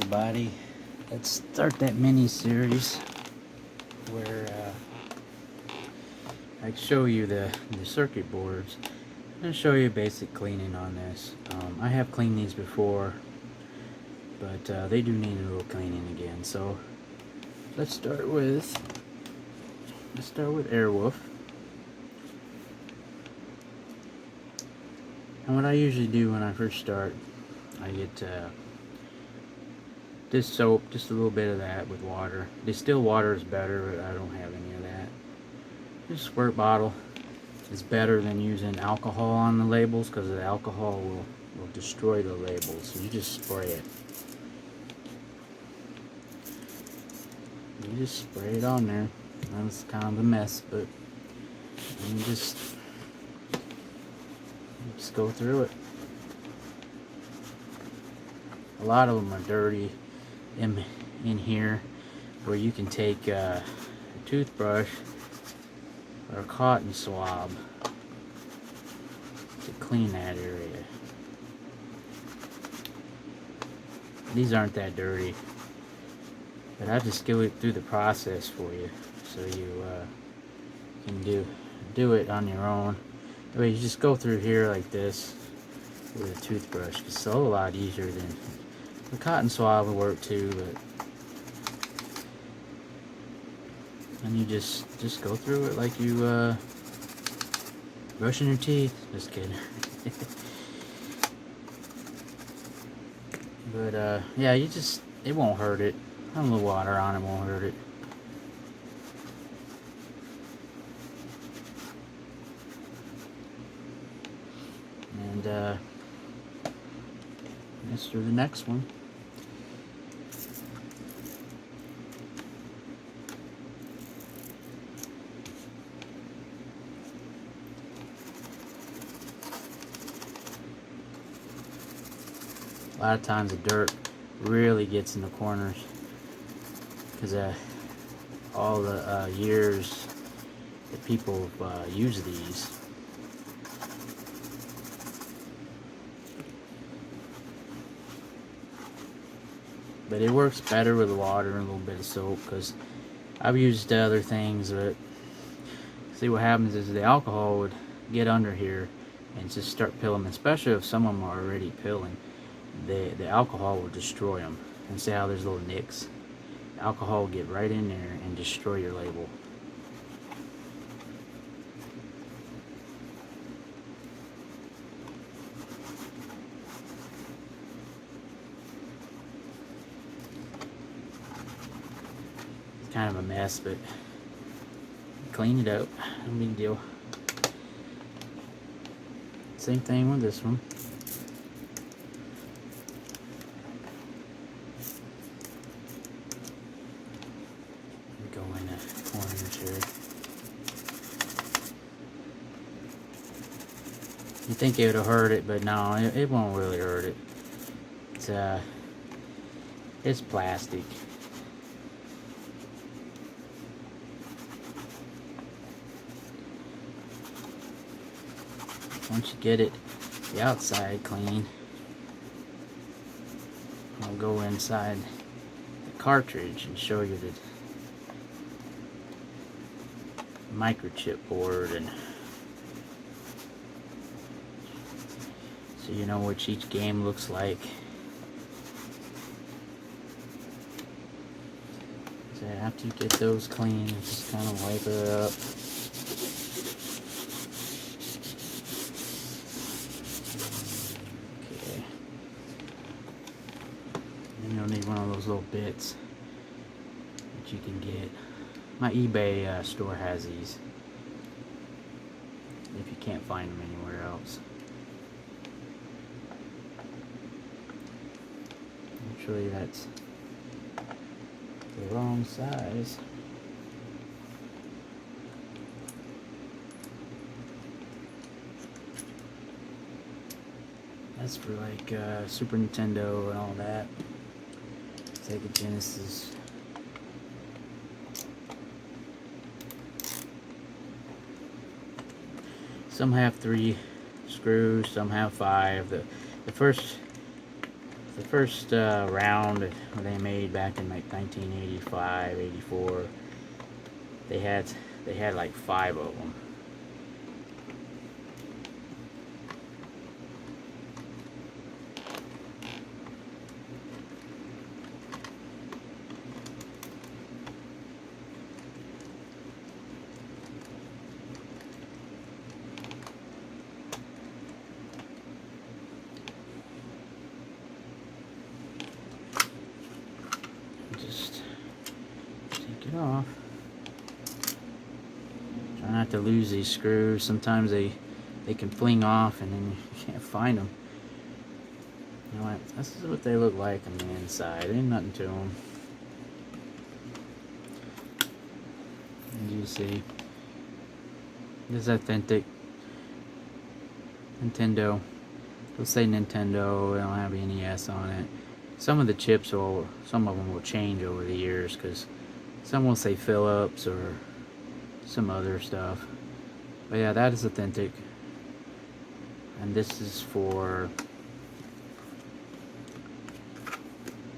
everybody. Let's start that mini series where I show you the circuit boards and show you basic cleaning on this. I have cleaned these before, but they do need a little cleaning again. So let's start with AIRWOLF. And what I usually do when I first start, I get this soap, just a little bit of that with water. Distilled water is better, but I don't have any of that. This squirt bottle is better than using alcohol on the labels, because the alcohol will destroy the labels. So you just spray it. You just spray it on there. That's kind of a mess, but you just go through it. A lot of them are dirty in here, where you can take a toothbrush or a cotton swab to clean that area. These aren't that dirty, but I just go through the process for you, so you can do it on your own. Anyway, you just go through here like this with a toothbrush. It's a whole lot easier than the cotton swab will work too, but and you just go through it like you brushing your teeth. Just kidding. But yeah, it won't hurt it. A little water on it won't hurt it. And let's do the next one. A lot of times the dirt really gets in the corners, because all the years that people use these. But it works better with water and a little bit of soap, because I've used other things, but see what happens is the alcohol would get under here and just start pilling, especially if some of them are already pilling. The alcohol will destroy them. And see how there's little nicks? The alcohol will get right in there and destroy your label. It's kind of a mess, but clean it up. No big deal. Same thing with this one. Go in the corners here. You think it would hurt it, but no, it won't really hurt it. It's plastic. Once you get the outside clean, I'll go inside the cartridge and show you the microchip board, and so you know what each game looks like. So after you get those clean, just kind of wipe it up. Okay. And you'll need one of those little bits that you can get. My eBay store has these, if you can't find them anywhere else. Actually, that's the wrong size. That's for like Super Nintendo and all that. Sega Genesis. Some have 3 screws, some have 5. The first the first round they made back in like 1985, 84. They had like 5 of them. Just take it off. Try not to lose these screws. Sometimes they can fling off and then you can't find them. You know what? This is what they look like on the inside. Ain't nothing to them. As you see, this is authentic Nintendo. It'll say Nintendo. They don't have NES on it. Some of the chips some of them will change over the years because some will say Philips or some other stuff. But yeah, that is authentic. And this is for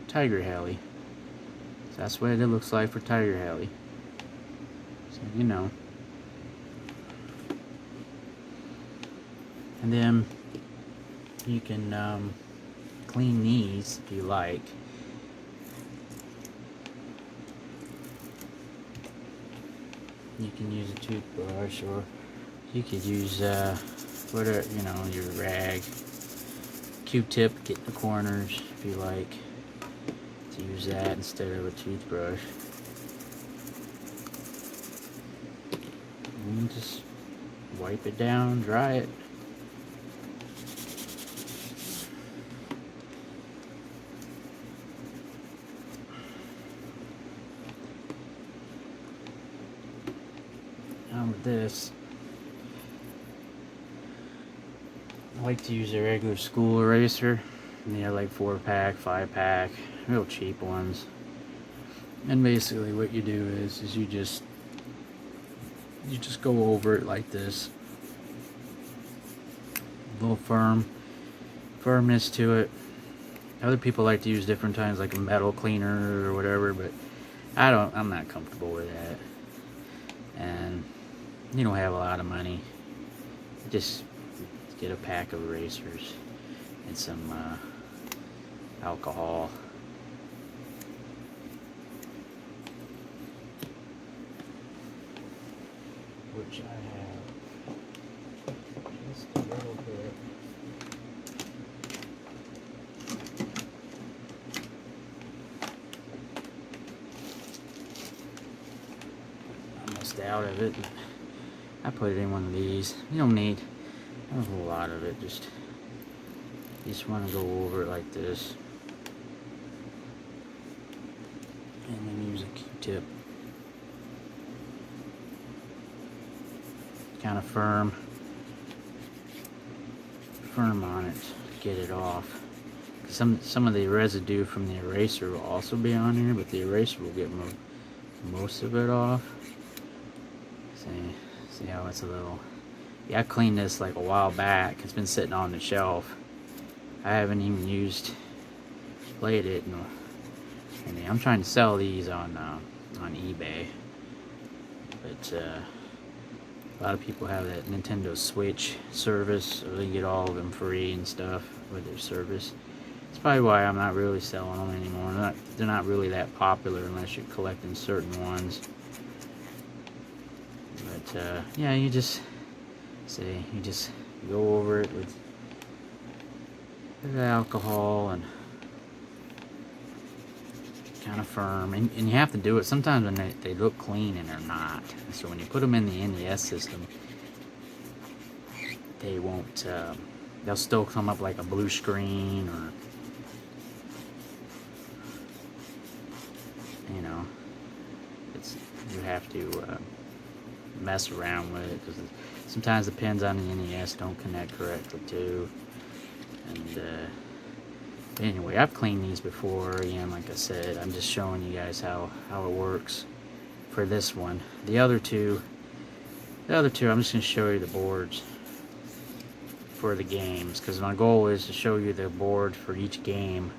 Tiger Heli. So that's what it looks like for Tiger Heli. So you know. And then you can clean these if you like. You can use a toothbrush, or you could use whatever, you know, your rag, Q-tip, get in the corners if you like to use that instead of a toothbrush. And just wipe it down, dry it. With this, I like to use a regular school eraser. They have like 4-pack, 5-pack, real cheap ones. And basically what you do is you just go over it like this. A little firmness to it. Other people like to use different kinds, like a metal cleaner or whatever, but I'm not comfortable with that. And you don't have a lot of money, just get a pack of erasers and some alcohol. Which I have just a little bit. Almost out of it. I put it in one of these. You don't need a whole lot of it. You just want to go over it like this, and then use a Q-tip. Kind of firm on it to get it off. Some of the residue from the eraser will also be on here, but the eraser will get most of it off. See how it's a little... Yeah, I cleaned this like a while back. It's been sitting on the shelf. I haven't even played it. And I'm trying to sell these on eBay. But a lot of people have that Nintendo Switch service, so they get all of them free and stuff with their service. That's probably why I'm not really selling them anymore. They're not really that popular unless you're collecting certain ones. But yeah, you just go over it with the alcohol and kind of firm, and you have to do it sometimes when they look clean and they're not. So when you put them in the NES system, they won't. They'll still come up like a blue screen, or you know, you have to mess around with it, because sometimes the pins on the NES don't connect correctly too. And anyway, I've cleaned these before, and like I said, I'm just showing you guys how it works for this one. The other two, I'm just going to show you the boards for the games, because my goal is to show you the board for each game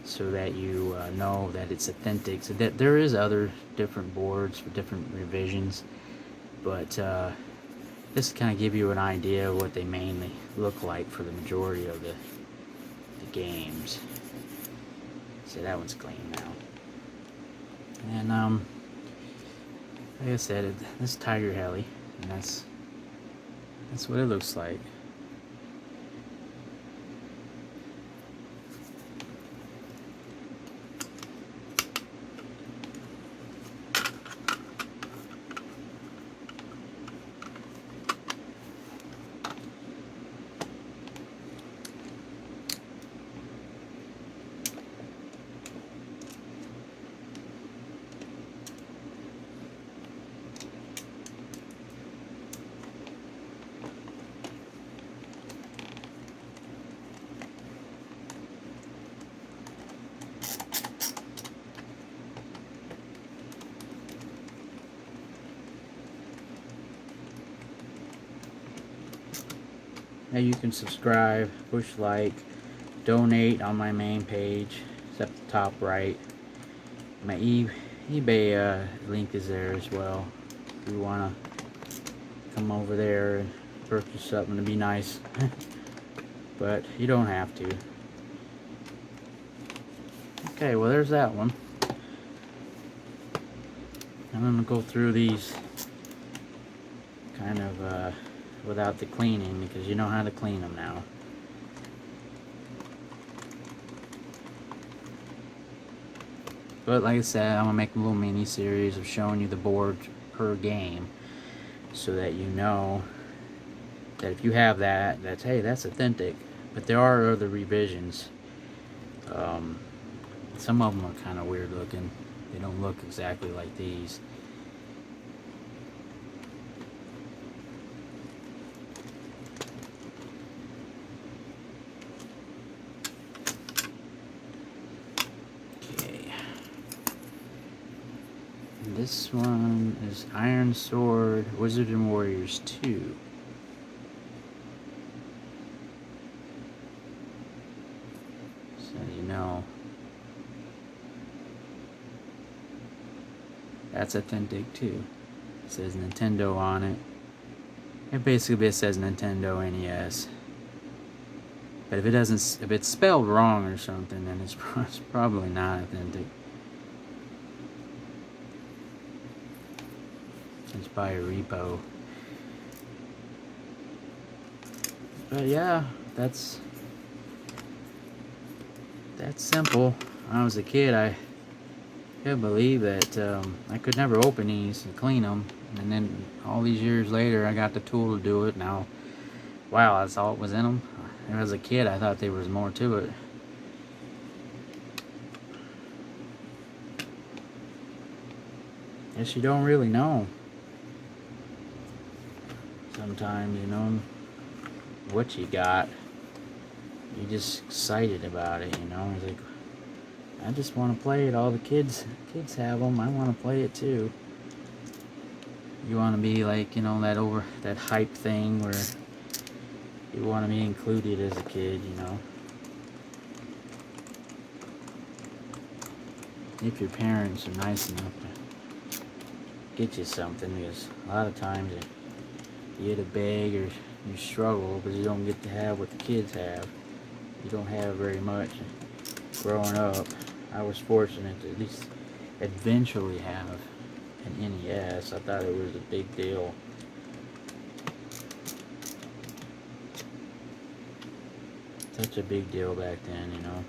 so that you know that it's authentic. So that there is other different boards for different revisions, but this kind of give you an idea of what they mainly look like for the majority of the games. See, that one's clean now. And like I said, this is Tiger Heli, and that's what it looks like. Now you can subscribe, push like, donate on my main page. It's up the top right. My eBay link is there as well. If you want to come over there and purchase something to be nice. But you don't have to. Okay, well there's that one. I'm going to go through these kind of without the cleaning, because you know how to clean them now. But like I said, I'm going to make a little mini series of showing you the board per game, so that you know that if you have that, hey, that's authentic. But there are other revisions. Some of them are kind of weird looking. They don't look exactly like these. This one is Iron Sword, Wizards and Warriors 2. So you know. That's authentic too. It says Nintendo on it. It basically says Nintendo NES. But if it doesn't, if it's spelled wrong or something, then it's probably not authentic. It's by a repo. But yeah, that's simple. When I was a kid, I couldn't believe that I could never open these and clean them. And then all these years later, I got the tool to do it. Now, wow, that's all it was in them. And as a kid, I thought there was more to it. Guess you don't really know. Sometimes, you know, what you got. You're just excited about it, you know. It's like, I just want to play it. All the kids have them. I want to play it too. You want to be like, you know, that hype thing where you want to be included as a kid, you know. If your parents are nice enough to get you something, because a lot of times you get a beg or you struggle because you don't get to have what the kids have. You don't have very much. Growing up, I was fortunate to at least eventually have an NES. I thought it was a big deal. Such a big deal back then, you know.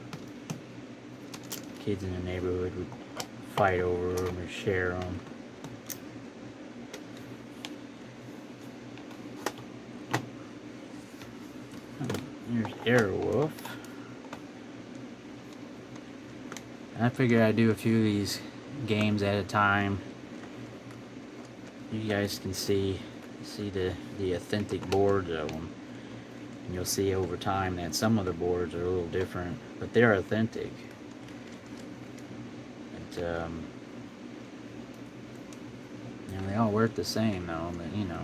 Kids in the neighborhood would fight over them or share them. Here's AIRWOLF. I figured I'd do a few of these games at a time. You guys can see the authentic boards of them. And you'll see over time that some of the boards are a little different, but they're authentic. But, you know, they all work the same though, but you know,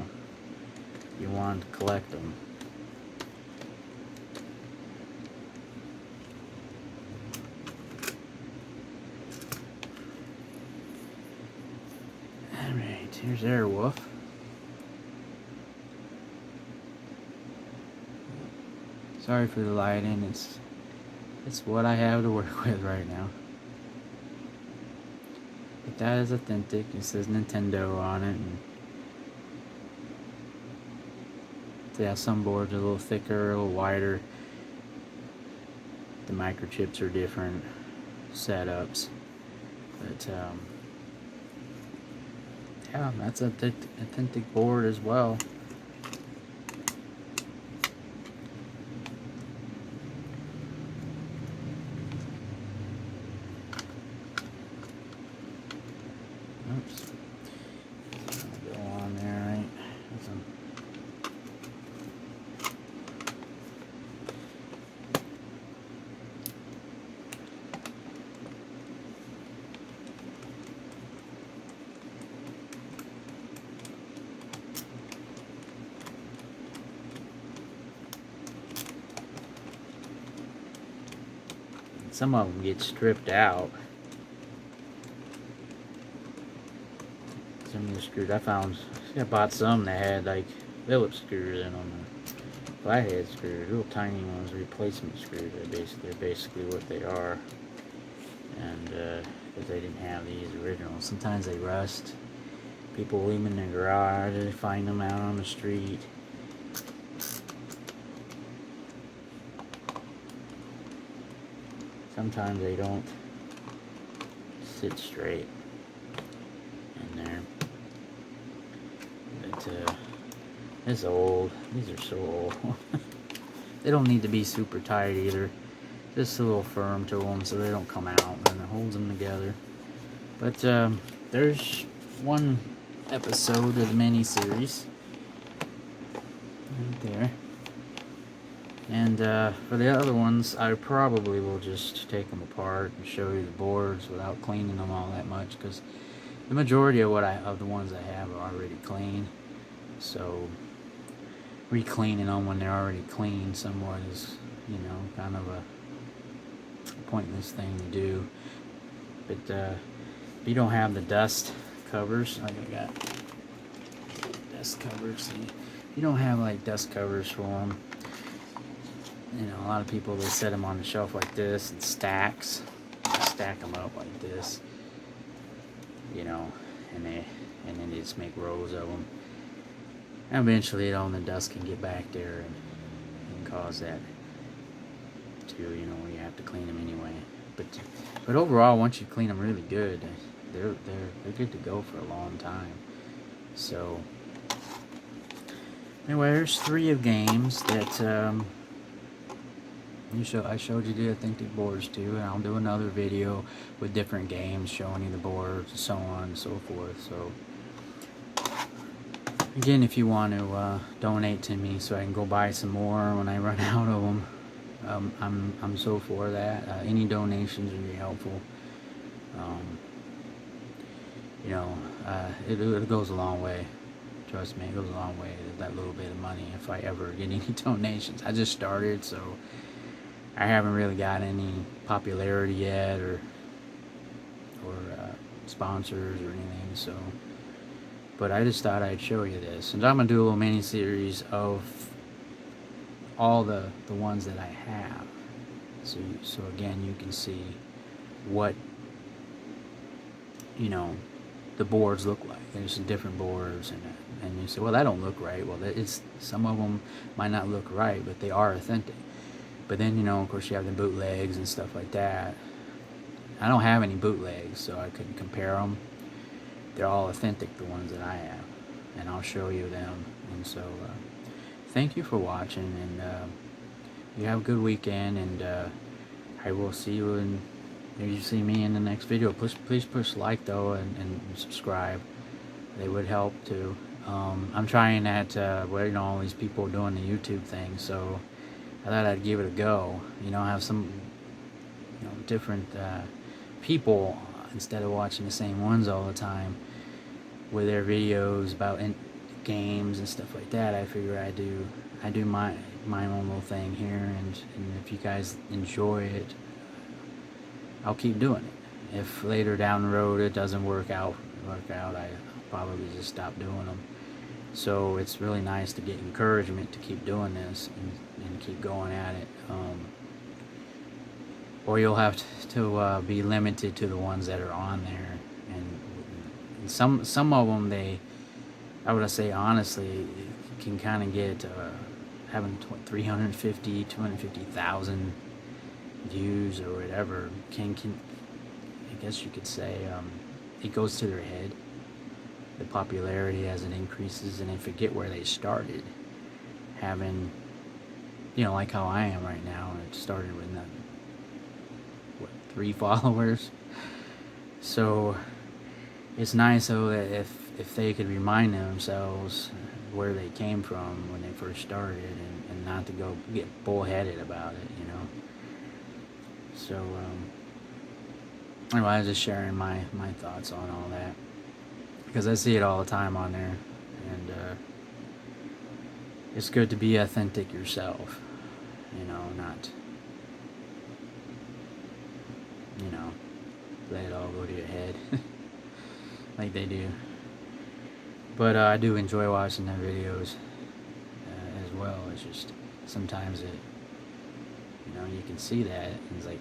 you want to collect them. here's AIRWOLF. Sorry for the lighting, it's what I have to work with right now. But that is authentic. It says Nintendo on it. And yeah, some boards are a little thicker, a little wider. The microchips are different setups. But yeah, that's an authentic board as well. Oops. Go on there, right? Some of them get stripped out. Some of the screws I found, I bought some that had like Phillips screws in them, flathead screws, little tiny ones, replacement screws. They're basically what they are. And because they didn't have these originals, sometimes they rust. People leave them in their garage, they find them out on the street. Sometimes they don't sit straight in there. But it's old. These are so old. They don't need to be super tight either. Just a little firm to them so they don't come out, and it holds them together. But there's one episode of the mini-series right there. And for the other ones, I probably will just take them apart and show you the boards without cleaning them all that much, because the majority of the ones I have are already clean. So re-cleaning them when they're already clean somewhat is, you know, kind of a pointless thing to do. But if you don't have the dust covers, like I got dust covers, if you don't have like dust covers for them, you know, a lot of people, they set them on the shelf like this and stack them up like this, you know, and then they just make rows of them. And eventually, you know, the dust can get back there and cause that to, you know, you have to clean them anyway. But overall, once you clean them really good, they're good to go for a long time. So anyway, there's 3 of games that I showed you the authentic boards too, and I'll do another video with different games showing you the boards and so on and so forth. So again, if you want to donate to me so I can go buy some more when I run out of them, I'm so for that. Any donations would be helpful. You know, it goes a long way. Trust me, it goes a long way, that little bit of money, if I ever get any donations. I just started, so I haven't really got any popularity yet, or sponsors or anything. So, but I just thought I'd show you this, and I'm gonna do a little mini series of all the ones that I have. So again, you can see what, you know, the boards look like. There's some different boards, and you say, well, that don't look right. Well, some of them might not look right, but they are authentic. But then, you know, of course, you have the bootlegs and stuff like that. I don't have any bootlegs, so I couldn't compare them. They're all authentic, the ones that I have, and I'll show you them. And so, thank you for watching, and you have a good weekend, and I will see you in. You see me in the next video. Please push like though, and subscribe. They would help too. I'm trying that. Well, you know, all these people doing the YouTube thing, so I thought I'd give it a go. You know, have some, you know, different people instead of watching the same ones all the time with their videos about games and stuff like that. I figure I do my own little thing here, and if you guys enjoy it, I'll keep doing it. If later down the road it doesn't work out, probably just stop doing them. So it's really nice to get encouragement to keep doing this and keep going at it. Or you'll have to be limited to the ones that are on there. And some of them, I would say honestly, can kind of get having 350, 250,000 views or whatever. Can I guess you could say it goes to their head. The popularity as it increases, and they forget where they started. Having, like how I am right now, it started with 3 followers. So it's nice though that if they could remind themselves where they came from when they first started, and not to go get bullheaded about it, So anyway, I was just sharing my thoughts on all that, because I see it all the time on there, and it's good to be authentic yourself, not let it all go to your head like they do. But I do enjoy watching their videos as well. It's just sometimes you can see that, and it's like,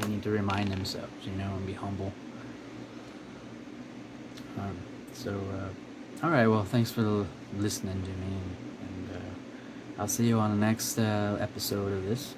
they need to remind themselves, and be humble. Alright, well, thanks for listening to me, and I'll see you on the next episode of this.